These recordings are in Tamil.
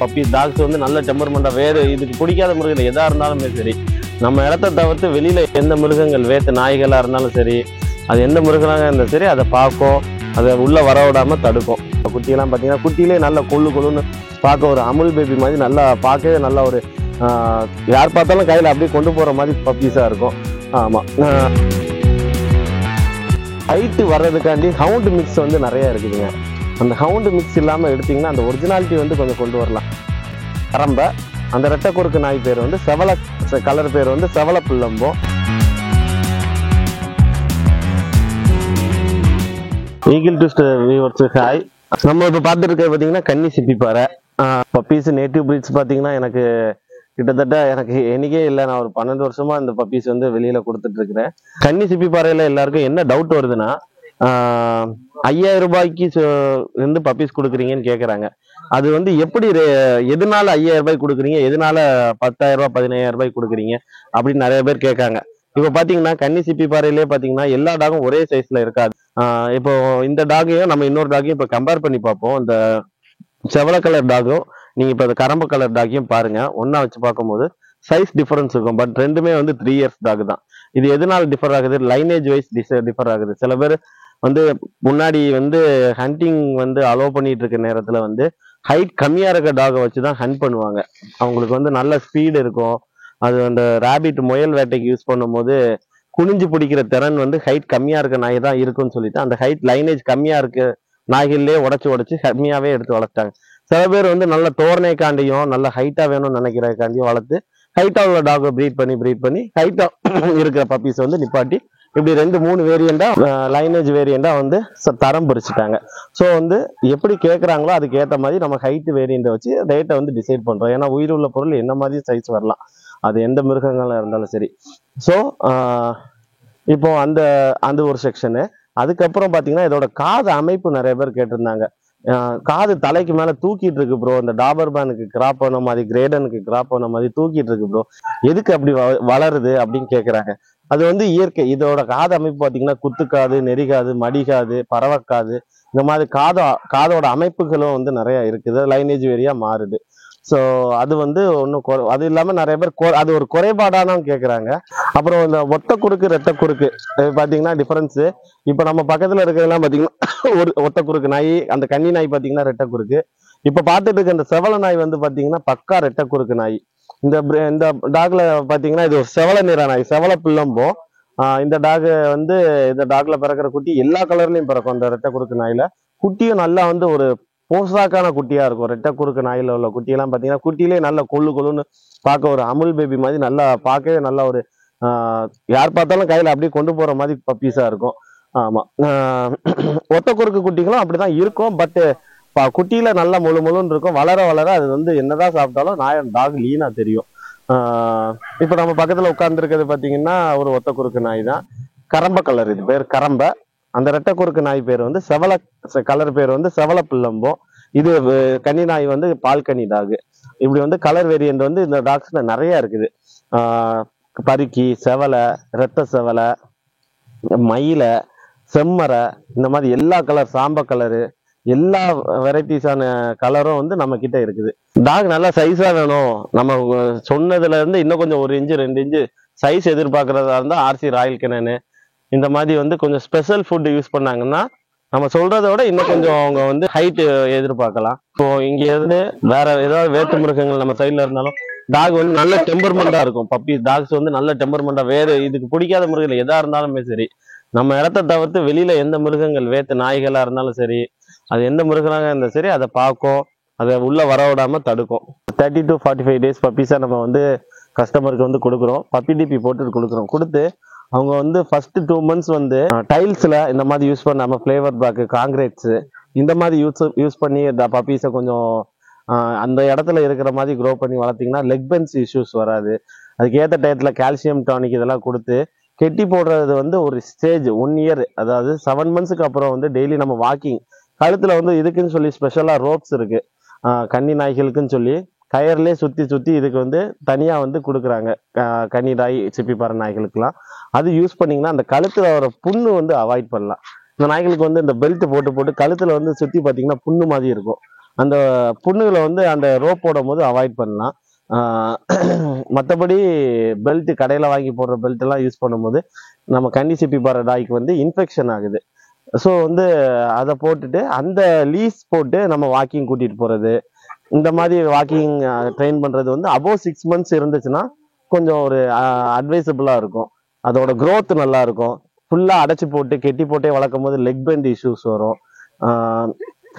பப்பி டாக்ஸ் வந்து நல்ல டெம்பர்மெண்டா வேறு இதுக்கு பிடிக்காத மிருகங்கள் எதா இருந்தாலுமே சரி, நம்ம இடத்த தவிர்த்து வெளியில எந்த மிருகங்கள் வேத்து நாய்களா இருந்தாலும் சரி, அது எந்த மிருகங்களாக இருந்தாலும் சரி அதை பார்க்கும், அதை உள்ள வர விடாம தடுக்கும். குட்டியெல்லாம் பார்த்தீங்கன்னா குட்டியிலே நல்லா கொள்ளுன்னு பார்க்க ஒரு அமுல் பேபி மாதிரி நல்லா பார்க்கவே நல்லா ஒரு யார் பார்த்தாலும் கையில் அப்படியே கொண்டு போற மாதிரி பப்பீஸா இருக்கும். ஆமா, ஹைட்டு வர்றதுக்காண்டி ஹவுண்ட் மிக்ஸ் வந்து நிறைய இருக்குதுங்க. அந்த ஹவுண்ட் மிக்ஸ் இல்லாமல் எடுத்தீங்கன்னா அந்த ஒரிஜினாலிட்டி வந்து கொஞ்சம் கொண்டு வரலாம். கரம்ப அந்த ரெட்டை குறுக்கு நாய் பேர் வந்து செவல கலர் பேர் வந்து செவல பிள்ளம்போ. Eagle twist viewers hi. நம்ம இப்போ பார்த்துட்டு இருக்கிறது பார்த்தீங்கன்னா கன்னி சிப்பிப்பாறை பப்பீஸ். நேட்டிவ் பிரீட்ஸ் பார்த்தீங்கன்னா எனக்கு கிட்டத்தட்ட எனக்கு எனக்கே இல்லை, நான் ஒரு 12 வருஷமா இந்த பப்பீஸ் வந்து வெளியில கொடுத்துட்டு இருக்கிறேன். கன்னி சிப்பிப்பாறையில எல்லாருக்கும் என்ன டவுட் வருதுன்னா 5000 ரூபாய்க்கு இருந்து பப்பீஸ் கொடுக்குறீங்கன்னு கேட்குறாங்க. அது வந்து எப்படி எதனால 5000 ரூபாய் கொடுக்குறீங்க, எதனால 10,000 ரூபாய் 15,000 ரூபாய் கொடுக்குறீங்க அப்படின்னு நிறைய பேர் கேட்காங்க. இப்போ பாத்தீங்கன்னா கன்னி சிப்பிப்பாறையிலே பாத்தீங்கன்னா எல்லா டாகும் ஒரே சைஸ்ல இருக்காது. இப்போ இந்த டாகையும் நம்ம இன்னொரு டாகையும் இப்போ கம்பேர் பண்ணி பார்ப்போம். இந்த செவல கலர் டாகும் நீங்க இப்போ கரம்ப கலர் டாகையும் பாருங்க, ஒன்னா வச்சு பார்க்கும்போது சைஸ் டிஃபரன்ஸ் இருக்கும். பட் ரெண்டுமே வந்து 3 இயர்ஸ் டாக் தான். இது எதனால டிஃபர் ஆகுது, லைனேஜ் வைஸ் டிஃபர் ஆகுது. சில பேர் வந்து முன்னாடி வந்து ஹண்டிங் வந்து அலோவ் பண்ணிட்டு இருக்க நேரத்துல வந்து ஹைட் கம்மியா இருக்க டாகை வச்சுதான் ஹண்ட் பண்ணுவாங்க. அவங்களுக்கு வந்து நல்ல ஸ்பீடு இருக்கும். அது அந்த ரேபிட் முயல் வேட்டைக்கு யூஸ் பண்ணும்போது குனிஞ்சு பிடிக்கிற திறன் வந்து ஹைட் கம்மியா இருக்க நாய் தான் இருக்குன்னு சொல்லிட்டு அந்த ஹைட் லைனேஜ் கம்மியா இருக்கு நாய்கள்லயே உடச்சு கம்மியாவே எடுத்து வளர்த்தாங்க. சில பேர் வந்து நல்ல தோரணைக்காண்டியும் நல்ல ஹைட்டா வேணும்னு நினைக்கிறக்காண்டியும் வளர்த்து ஹைட்டா உள்ள டாகை ப்ரீட் பண்ணி ஹைட்டா இருக்கிற பப்பீஸ் வந்து நிப்பாட்டி இப்படி 2-3 வேரியண்டா லைனேஜ் வேரியண்டா வந்து தரம் பிரிச்சுட்டாங்க. ஸோ வந்து எப்படி கேட்குறாங்களோ அதுக்கு ஏற்ற மாதிரி நம்ம ஹைட் வேரியண்டை வச்சு ரேட்டை வந்து டிசைட் பண்றோம். ஏன்னா உயிர் உள்ள பொருள் என்ன மாதிரி சைஸ் வரலாம், அது எந்த மிருகங்களா இருந்தாலும் சரி. ஸோ இப்போ அந்த ஒரு செக்ஷனு. அதுக்கப்புறம் பார்த்தீங்கன்னா இதோட காது அமைப்பு நிறைய பேர் கேட்டிருந்தாங்க. காது தலைக்கு மேல தூக்கிட்டு இருக்கு ப்ரோ, இந்த டாபர் பேனுக்கு கிராப் பண்ண மாதிரி கிரேடனுக்கு கிராப் பண்ண மாதிரி தூக்கிட்டு இருக்கு ப்ரோ, எதுக்கு அப்படி வளருது அப்படின்னு கேட்குறாங்க. அது வந்து இயற்கை. இதோட காது அமைப்பு பார்த்தீங்கன்னா குத்துக்காது, நெறிகாது, மடிகாது, பறவைக்காது, இந்த மாதிரி காதோட அமைப்புகளும் வந்து நிறைய இருக்குது, லைனேஜ் வேரியா மாறுது. ஸோ அது வந்து ஒன்றும் அது இல்லாமல் நிறைய பேர் அது ஒரு குறைபாடானு கேட்குறாங்க. அப்புறம் இந்த ஒத்த குறுக்கு ரெட்டை குறுக்கு பார்த்தீங்கன்னா டிஃபரன்ஸு. இப்போ நம்ம பக்கத்தில் இருக்கிறதெல்லாம் பார்த்தீங்கன்னா ஒரு ஒத்த குறுக்கு நாய், அந்த கன்னி நாய் பார்த்தீங்கன்னா ரெட்டை குறுக்கு. இப்போ பார்த்துட்டு இருக்க இந்த செவல நாய் வந்து பார்த்தீங்கன்னா பக்கா ரெட்டை குறுக்கு நாய். இந்த டாக்ல பார்த்தீங்கன்னா இது ஒரு செவல நிற நாய், செவல பிள்ளம்போ. இந்த டாக்ல பிறக்கிற குட்டி எல்லா கலர்லயும் பிறக்கும். இந்த ரெட்டை குறுக்கு நாயில குட்டியும் நல்லா வந்து ஒரு போசாக்கான குட்டியா இருக்கும். ரெட்டை குறுக்கு நாயில உள்ள குட்டியெல்லாம் பார்த்தீங்கன்னா குட்டியிலே நல்லா கொள்ளுன்னு பார்க்க ஒரு அமுல் பேபி மாதிரி நல்லா பார்க்கவே நல்லா ஒரு யார் பார்த்தாலும் கையில அப்படியே கொண்டு போற மாதிரி பப்பீஸா இருக்கும். ஆமா, ஒத்த குறுக்கு குட்டிகளும் அப்படிதான் இருக்கும். பட் குட்டியில நல்லா முழுன்னு இருக்கும். வளர அது வந்து என்னதான் சாப்பிட்டாலும் டாக் லீனா தெரியும். இப்ப நம்ம பக்கத்துல உட்கார்ந்து இருக்கிறது பாத்தீங்கன்னா ஒரு ஒத்த குறுக்கு நாய் தான், கரம்ப கலர். இது பேர் கரம்ப. அந்த ரெட்டை குறுக்கு நாய் பேர் வந்து செவல கலர் பேர் வந்து செவல பிள்ளம்போ. இது கன்னி நாய் வந்து பால்கனி டாக். இப்படி வந்து கலர் வேரியன்ட் வந்து இந்த டாக்ஸ்ல நிறைய இருக்குது. பருக்கி, செவலை, ரெட்ட செவலை, மயில, செம்மரை, இந்த மாதிரி எல்லா கலர், சாம்ப கலரு, எல்லா வெரைட்டிஸான கலரும் வந்து நம்ம கிட்ட இருக்குது. டாக் நல்லா சைஸா வேணும், நம்ம சொன்னதுல இருந்து இன்னும் கொஞ்சம் 1 இன்ச்சு 2 இன்ச்சு சைஸ் எதிர்பார்க்கறதா இருந்தா RC ராயல் கெனனு இந்த மாதிரி வந்து கொஞ்சம் ஸ்பெஷல் ஃபுட் யூஸ் பண்ணாங்கன்னா நம்ம சொல்றதை விட இன்னும் கொஞ்சம் அவங்க வந்து ஹைட் எதிர்பார்க்கலாம். இப்போ இங்க இருந்து வேற ஏதாவது வேட்டு மிருகங்கள் நம்ம சைட்ல இருந்தாலும் டாக் வந்து நல்ல டெம்பர்மெண்டா இருக்கும். பப்பி டாக்ஸ் வந்து நல்ல டெம்பர்மெண்டா வேறு இதுக்கு பிடிக்காத மிருகங்கள் எதா இருந்தாலுமே சரி, நம்ம இடத்த தவிர்த்து வெளியில எந்த மிருகங்கள் வேத்து நாய்களா இருந்தாலும் சரி, அது எந்த மிருகங்களாக இருந்தாலும் சரி அதை பார்க்கும், அதை உள்ள வர விடாம தடுக்கும். 30 to 45 டேஸ் பப்பீஸா நம்ம வந்து கஸ்டமருக்கு வந்து கொடுக்குறோம். பப்பி டிபி போட்டு கொடுத்து அவங்க வந்து ஃபர்ஸ்ட் 2 months வந்து டைல்ஸ்ல இந்த மாதிரி யூஸ் பண்ணாம ஃபிளேவர் பேக், காங்கிரீட்ஸ் இந்த மாதிரி யூஸ் பண்ணி பப்பீஸை கொஞ்சம் அந்த இடத்துல இருக்கிற மாதிரி க்ரோ பண்ணி வளர்த்தீங்கன்னா லெக் பென்ஸ் இஷ்யூஸ் வராது. அதுக்கு ஏற்ற டயத்துல கால்சியம் டானிக் இதெல்லாம் கொடுத்து கெட்டி போடுறது வந்து ஒரு ஸ்டேஜ் 1 year, அதாவது 7 monthsக்கு அப்புறம் வந்து டெய்லி நம்ம வாக்கிங், கழுத்துல வந்து இதுக்குன்னு சொல்லி ஸ்பெஷலா ரோப்ஸ் இருக்கு கன்னி நாய்களுக்குன்னு சொல்லி கயர்லேயே சுத்தி இதுக்கு வந்து தனியா வந்து கொடுக்குறாங்க. கன்னி நாய், சிப்பிப்பாறை நாய்களுக்குலாம் அது யூஸ் பண்ணீங்கன்னா அந்த கழுத்துல வர புண்ணு வந்து அவாய்ட் பண்ணலாம். இந்த நாய்களுக்கு வந்து இந்த பெல்ட் போட்டு கழுத்துல வந்து சுத்தி பார்த்தீங்கன்னா புண்ணு மாதிரி இருக்கும். அந்த புண்ணுகளை வந்து அந்த ரோப் போடும் போது அவாய்ட் பண்ணலாம். மற்றபடி பெல்ட் கடையில் வாங்கி போடுற பெல்ட் எல்லாம் யூஸ் பண்ணும்போது நம்ம கன்னி சிப்பி பாறை டாய்க்கு வந்து இன்ஃபெக்ஷன் ஆகுது. ஸோ வந்து அதை போட்டுட்டு அந்த லீஸ் போட்டு நம்ம வாக்கிங் கூட்டிட்டு போறது, இந்த மாதிரி வாக்கிங் ட்ரெயின் பண்றது வந்து அபோவ் 6 months இருந்துச்சுன்னா கொஞ்சம் ஒரு அட்வைசபிளா இருக்கும். அதோட growth நல்லா இருக்கும். ஃபுல்லா அடைச்சு போட்டு கெட்டி போட்டே வளர்க்கும் போது லெக் பெண்ட் இஷ்யூஸ் வரும்.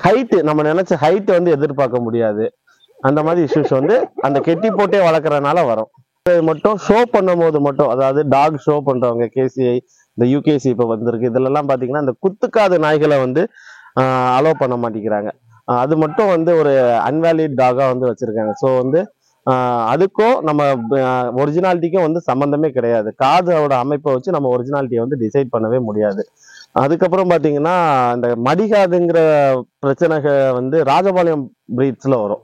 ஹைட்டு நம்ம நினைச்ச ஹைட் வந்து எதிர்பார்க்க முடியாது. அந்த மாதிரி இஷ்யூஸ் வந்து அந்த கெட்டி போட்டே வளர்க்கறதுனால வரும். இது மட்டும் ஷோ பண்ணும் போது மட்டும், அதாவது டாக் ஷோ பண்றவங்க கேசிஐ, இந்த யூகேசி இப்போ வந்திருக்கு, இதுல எல்லாம் பாத்தீங்கன்னா இந்த குத்துக்காத நாய்களை வந்து அலோவ் பண்ண மாட்டேங்கிறாங்க. அது மட்டும் வந்து ஒரு அன்வேலிட் டாகா வந்து வச்சிருக்காங்க. ஸோ வந்து அதுக்கும் நம்ம ஒரிஜினாலிட்டிக்கும் வந்து சம்மந்தமே கிடையாது. காதோட அமைப்பை வச்சு நம்ம ஒரிஜினாலிட்டியை வந்து டிசைட் பண்ணவே முடியாது. அதுக்கப்புறம் பாத்தீங்கன்னா இந்த மடிகாதுங்கிற பிரச்சனை வந்து ராஜபாளையம் பிரீட்ஸ்ல வரும்.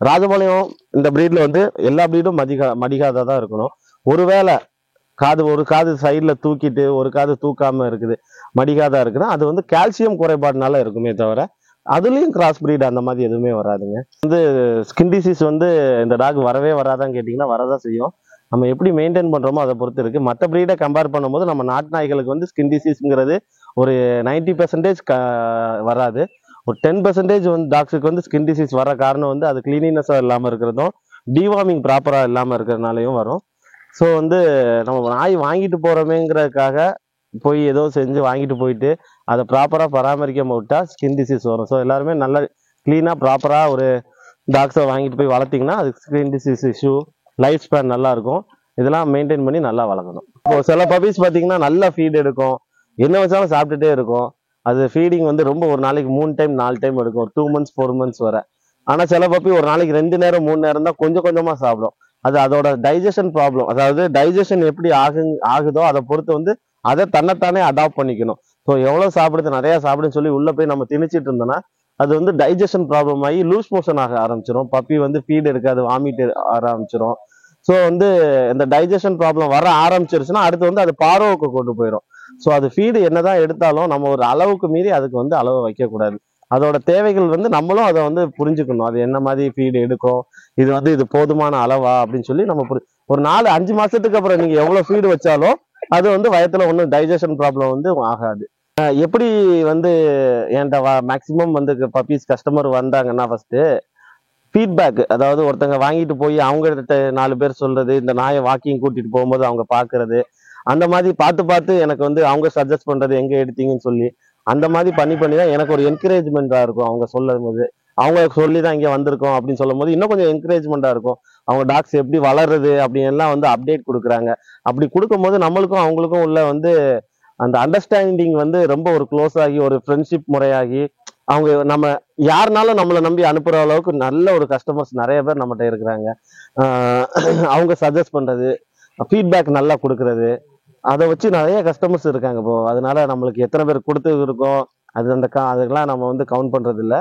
ராஜபாளையம் இந்த பிரீட்ல வந்து எல்லா பிரீடும் மடிகாதா தான் இருக்கணும். ஒருவேளை ஒரு காது சைட்ல தூக்கிட்டு ஒரு காது தூக்காம இருக்குது, மடிகாதா இருக்குன்னா அது வந்து கால்சியம் குறைபாடுனால இருக்குமே தவிர அதுலயும் கிராஸ் பிரீட் அந்த மாதிரி எதுவுமே வராதுங்க. வந்து ஸ்கின் டிசீஸ் வந்து இந்த டாக் வரவே வராதான்னு கேட்டிங்கன்னா வரதான் செய்யும். நம்ம எப்படி மெயின்டைன் பண்றோமோ அதை பொறுத்து இருக்கு. மற்ற பிரீடை கம்பேர் பண்ணும்போது நம்ம நாட்டு நாய்களுக்கு வந்து ஸ்கின் டிசீஸ்ங்கிறது ஒரு 90% வராது. ஒரு 10% வந்து டாக்ஸுக்கு வந்து ஸ்கின் டிசீஸ் வர காரணம் வந்து அது கிளீனினஸா இல்லாமல் இருக்கிறதும் டிவார்மிங் ப்ராப்பரா இல்லாமல் இருக்கிறதுனாலையும் வரும். ஸோ வந்து நம்ம நாய் வாங்கிட்டு போறோமேங்கிறதுக்காக போய் ஏதோ செஞ்சு வாங்கிட்டு போயிட்டு அதை ப்ராப்பராக பராமரிக்காம விட்டா ஸ்கின் டிசீஸ் வரும். ஸோ எல்லாருமே நல்ல கிளீனாக ப்ராப்பராக ஒரு டாக்ஸை வாங்கிட்டு போய் வளர்த்திங்கன்னா அது skin disease issue, life span நல்லா இருக்கும். இதெல்லாம் மெயின்டைன் பண்ணி நல்லா வளர்க்கணும். இப்போ சில பப்பீஸ் பார்த்தீங்கன்னா நல்லா ஃபீட் எடுக்கும், என்ன வச்சாலும் சாப்பிட்டுட்டே இருக்கும். அது ஃபீடிங் வந்து ரொம்ப ஒரு நாளைக்கு 3 டைம் 4 டைம் எடுக்கும், ஒரு 2 months 4 months வர. ஆனால் சில பப்பி ஒரு நாளைக்கு 2 நேரம் 3 நேரம் தான் கொஞ்சம் கொஞ்சமாக சாப்பிடும். அது அதோட டைஜஷன் ப்ராப்ளம், அதாவது டைஜஷன் எப்படி ஆகுதோ அதை பொறுத்து வந்து அதை தன்னைத்தானே அடாப்ட் பண்ணிக்கணும். ஸோ எவ்வளோ சாப்பிடுது, நிறையா சாப்பிடுன்னு சொல்லி உள்ளே போய் நம்ம திணிச்சிட்டு இருந்தோம்னா அது வந்து டைஜஷன் ப்ராப்ளம் ஆகி லூஸ் மோஷன் ஆக ஆரம்பிச்சிடும். பப்பி வந்து ஃபீட் எடுக்காது, வாமிட் ஆரம்பிச்சிடும். ஸோ வந்து இந்த டைஜஷன் ப்ராப்ளம் வர ஆரம்பிச்சிருச்சுன்னா அடுத்து வந்து அது பார்வோக்கு கொண்டு போயிடும். ஸோ அது ஃபீடு என்னதான் எடுத்தாலும் நம்ம ஒரு அளவுக்கு மீறி அதுக்கு வந்து அளவு வைக்கக்கூடாது. அதோட தேவைகள் வந்து நம்மளும் அதை வந்து புரிஞ்சுக்கணும். அது என்ன மாதிரி ஃபீடு எடுக்கும், இது வந்து இது போதுமான அளவா அப்படின்னு சொல்லி நம்ம ஒரு 4-5 மாசத்துக்கு அப்புறம் நீங்க எவ்வளவு ஃபீடு வச்சாலும் அது வந்து வயத்துல ஒன்றும் டைஜஷன் ப்ராப்ளம் வந்து ஆகாது. எப்படி வந்து என்கிட்ட மேக்சிமம் வந்து பப்பீஸ் கஸ்டமர் வந்தாங்கன்னா ஃபர்ஸ்ட் ஃபீட்பேக், அதாவது ஒருத்தங்க வாங்கிட்டு போய் அவங்ககிட்ட 4 பேர் சொல்றது, இந்த நாயை வாக்கிங் கூட்டிட்டு போகும்போது அவங்க பாக்குறது, அந்த மாதிரி பார்த்து எனக்கு வந்து அவங்க சஜஸ்ட் பண்றது எங்க எடுத்தீங்கன்னு சொல்லி அந்த மாதிரி பண்ணி தான் எனக்கு ஒரு என்கரேஜ்மெண்டா இருக்கும். அவங்க சொல்லும் போது அவங்க சொல்லி தான் இங்க வந்திருக்கோம் அப்படின்னு சொல்லும் போது இன்னும் கொஞ்சம் என்கரேஜ்மெண்டா இருக்கும். அவங்க டாக்ஸ் எப்படி வளருது அப்படின்னு எல்லாம் வந்து அப்டேட் கொடுக்குறாங்க. அப்படி கொடுக்கும்போது நம்மளுக்கும் அவங்களுக்கும் உள்ள வந்து அந்த அண்டர்ஸ்டாண்டிங் வந்து ரொம்ப ஒரு க்ளோஸ் ஆகி ஒரு ஃப்ரெண்ட்ஷிப் முறையாகி அவங்க நம்ம யாருனாலும் நம்மளை நம்பி அனுப்புற அளவுக்கு நல்ல ஒரு கஸ்டமர்ஸ் நிறைய பேர் நம்மகிட்ட இருக்கிறாங்க. அவங்க சஜஸ்ட் பண்றது, ஃபீட்பேக் நல்லா கொடுக்கறது, அதை வச்சு நிறைய கஸ்டமர்ஸ் இருக்காங்க இப்போ. அதனால நம்மளுக்கு எத்தனை பேர் கொடுத்து இருக்கோம் அது அதுக்கெல்லாம் நம்ம வந்து கவுண்ட் பண்றது இல்லை.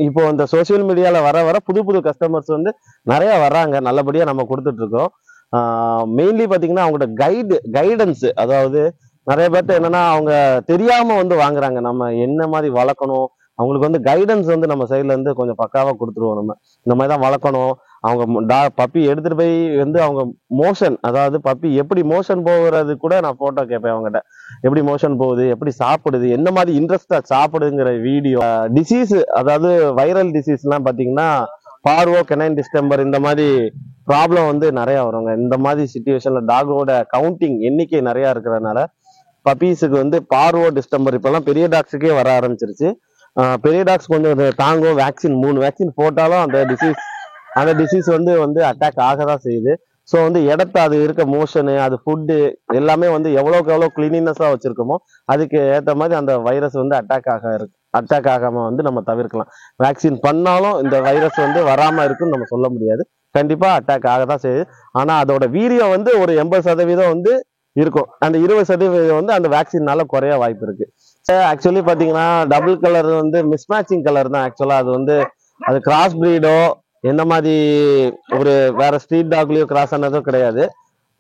இப்போ இந்த சோசியல் மீடியால வர புது கஸ்டமர்ஸ் வந்து நிறைய வர்றாங்க, நல்லபடியா நம்ம கொடுத்துட்டு இருக்கோம். மெயின்லி பாத்தீங்கன்னா அவங்களோட கைடன்ஸ், அதாவது நிறைய பேர்ட்ட என்னன்னா அவங்க தெரியாம வந்து வாங்குறாங்க. நம்ம என்ன மாதிரி வளர்க்கணும், அவங்களுக்கு வந்து கைடன்ஸ் வந்து நம்ம சைட்ல இருந்து கொஞ்சம் பக்காவா கொடுத்துருவோம். நம்ம இந்த மாதிரி தான் வளர்க்கணும். அவங்க பப்பி எடுத்துட்டு போய் வந்து அவங்க மோஷன், அதாவது பப்பி எப்படி மோஷன் போகிறது கூட நான் போட்டோ கேட்பேன் அவங்ககிட்ட. எப்படி மோஷன் போகுது, எப்படி சாப்பிடுது, என்ன மாதிரி இன்ட்ரெஸ்டா சாப்பிடுதுங்கிற வீடியோ. டிசீஸ், அதாவது வைரல் டிசீஸ் எல்லாம் பாத்தீங்கன்னா பார்வோ, கெனைன் டிஸ்டெம்பர், இந்த மாதிரி ப்ராப்ளம் வந்து நிறைய வருங்க. இந்த மாதிரி சிச்சுவேஷன்ல டாகோட கவுண்டிங் எண்ணிக்கை நிறைய இருக்கிறதுனால பப்பீஸுக்கு வந்து பார்வோ, டிஸ்டெம்பர் இப்பெல்லாம் பெரிய டாக்ஸுக்கே வர ஆரம்பிச்சிருச்சு. பெரிய டாக்ஸ் கொஞ்சம் தாங்கும். வேக்சின் 3 வேக்சின் போட்டாலும் அந்த டிசீஸ் வந்து அட்டாக் ஆக தான் செய்யுது. ஸோ வந்து இடத்த அது இருக்க மோஷனு, அது ஃபுட்டு எல்லாமே வந்து எவ்வளோக்கு எவ்வளோ கிளீனினஸா வச்சிருக்கோமோ அதுக்கு ஏற்ற மாதிரி அந்த வைரஸ் வந்து அட்டாக் ஆகாம வந்து நம்ம தவிர்க்கலாம். வேக்சின் பண்ணாலும் இந்த வைரஸ் வந்து வராம இருக்குன்னு நம்ம சொல்ல முடியாது. கண்டிப்பா அட்டாக் ஆக தான் செய்யுது. ஆனா அதோட வீரியம் வந்து ஒரு 80% வந்து இருக்கும். அந்த 20% வந்து அந்த வேக்சின்னால குறைய வாய்ப்பு இருக்கு. ஆக்சுவலி பாத்தீங்கன்னா டபுள் கலர் வந்து மிஸ்மேட்சிங் கலர் தான். ஆக்சுவலா அது வந்து அது கிராஸ் பிரீடோ எந்த மாதிரி ஒரு வேற ஸ்ட்ரீட் டாக்லயோ கிராஸ் ஆனதோ கிடையாது.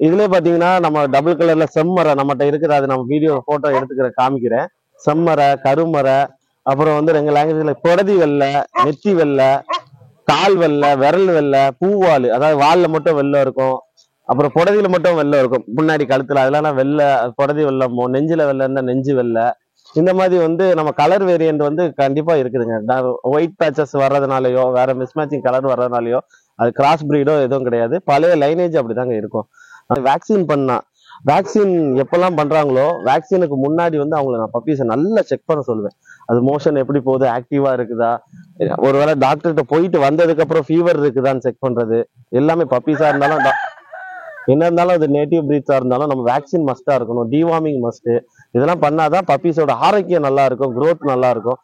இதுலயே பாத்தீங்கன்னா நம்ம டபுள் கலர்ல செம்மரை நம்மகிட்ட இருக்குது. அது நம்ம வீடியோ போட்டோ காமிக்கிறேன். செம்மரை, கருமரை, அப்புறம் வந்து எங்க லாங்குவேஜ்ல புடதி வெள்ளை, நெத்தி வெள்ளை, கால் வெள்ளை, விரல் வெள்ளை, பூவால், அதாவது வால்ல மட்டும் வெள்ளை இருக்கும். அப்புறம் புடதியில மட்டும் வெள்ளை இருக்கும், முன்னாடி கழுத்துல அதெல்லாம் வெள்ளை, புடதி வெள்ளமோ, நெஞ்சில வெள்ளை இருந்தா நெஞ்சு வெள்ளை. இந்த மாதிரி வந்து நம்ம கலர் வேரியன்ட் வந்து கண்டிப்பா இருக்குதுங்க. ஒயிட் பேச்சஸ் வர்றதுனாலயோ வேற மிஸ்மேட்சிங் கலர் வர்றதுனாலயோ அது கிராஸ் பிரீடோ எதுவும் கிடையாது. பழைய லைனேஜ் அப்படிதாங்க இருக்கும். வேக்சின் பண்ணா வேக்சின் எப்பெல்லாம் பண்றாங்களோ வேக்சினுக்கு முன்னாடி வந்து அவங்களை நான் பப்பீஸை நல்லா செக் பண்ண சொல்லுவேன். அது மோஷன் எப்படி போகுது, ஆக்டிவா இருக்குதா, ஒருவேளை டாக்டர்கிட்ட போயிட்டு வந்ததுக்கு அப்புறம் ஃபீவர் இருக்குதான்னு செக் பண்றது எல்லாமே. பப்பீஸா இருந்தாலும் என்ன இருந்தாலும் அது நேட்டிவ் பிரீட்ஸா இருந்தாலும் நம்ம வேக்சின் மஸ்டா இருக்கணும், டிவார்மிங் மஸ்ட். இதெல்லாம் பண்ணாதான் பப்பீஸோட ஆரோக்கியம் நல்லா இருக்கும், growth நல்லா இருக்கும்.